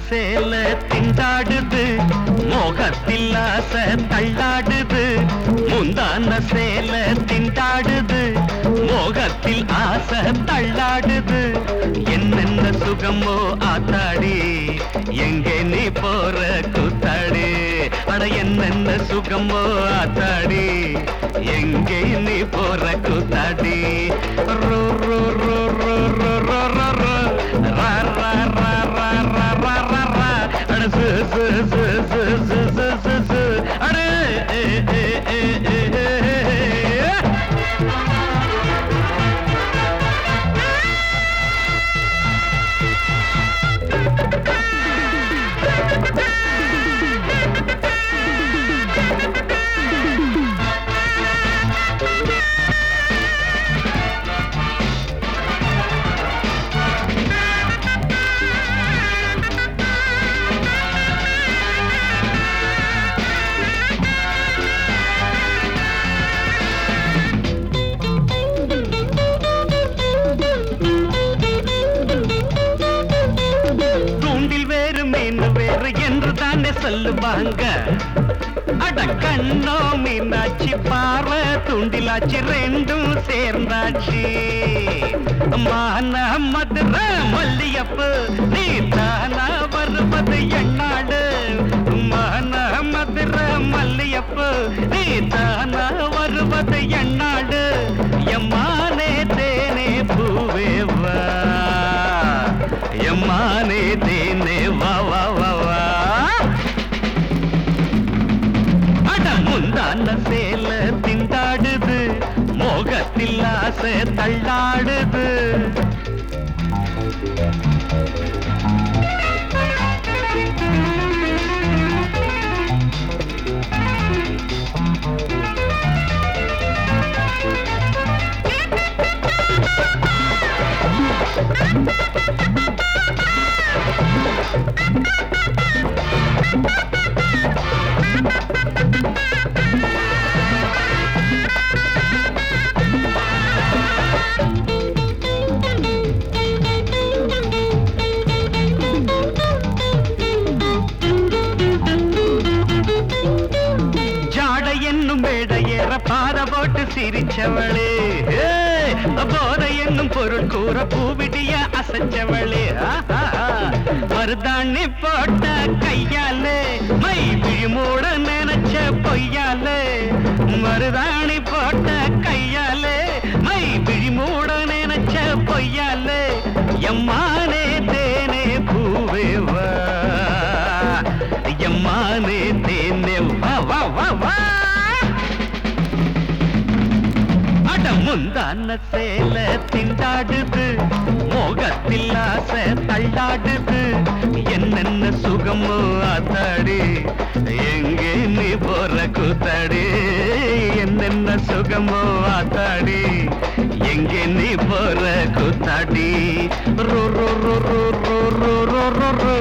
சேல திண்டாடுது மோகத்தில் ஆசை தள்ளாடுது முந்தான சேல திண்டாடுது மோகத்தில் ஆசை தள்ளாடுது என்னென்ன சுகமோ ஆத்தாடி எங்கே நீ போற கூத்தாடி அட என்னென்ன சுகமோ ஆத்தாடி எங்கே நீ போற கூத்தாடி ரோ ரோ ரோ ரோ ரோ ரோ ரோ ரோ ரா ரா ரா ரா ரா ரா ரா ரா அட சு சு சு சு சு சு சு சு அட ஏ ஏ ஏ ஏ சொல்லுவாங்க அட கண்ணோ மீனாட்சி பார்வை துண்டிலாச்சு ரெண்டும் சேர்ந்தாச்சு மான மதுர மல்லியப்பு நீ தானா வருவது என்னாடு மான மதுர மல்லியப்பு நீ தானா வருவது என்னாடு எம்மானே தேனே பூவேவா எம்மானே தேனே வா வா வா வா முந்தான சேல திண்டாடுது மோகத்தில் ஆசை தள்ளாடுது பாத போட்டு சிரிச்சவளே போத என்னும் பொருள் கூற பூவிடிய அசைச்சவளே மருதாணி போட்ட கையாலே மை விழிமூட நினைச்ச பொய்யாலே மருதாணி போட்ட கையாலே மை விழிமூட நினைச்ச பொய்யாலே எம்மானே தேனே பூவேவா எம்மானே தேனே வா வா வா வா முந்தான சேல திண்டாடுது மோகத்தில் ஆசை தள்ளாடுது என்னென்ன சுகமோ ஆத்தாடி எங்கே நீ போற கூத்தாடி என்னென்ன சுகமோ ஆத்தாடி எங்கே நீ போற கூத்தாடி ரோ ரோ ரோ ரோ ரோ ரோ ரோ ரோ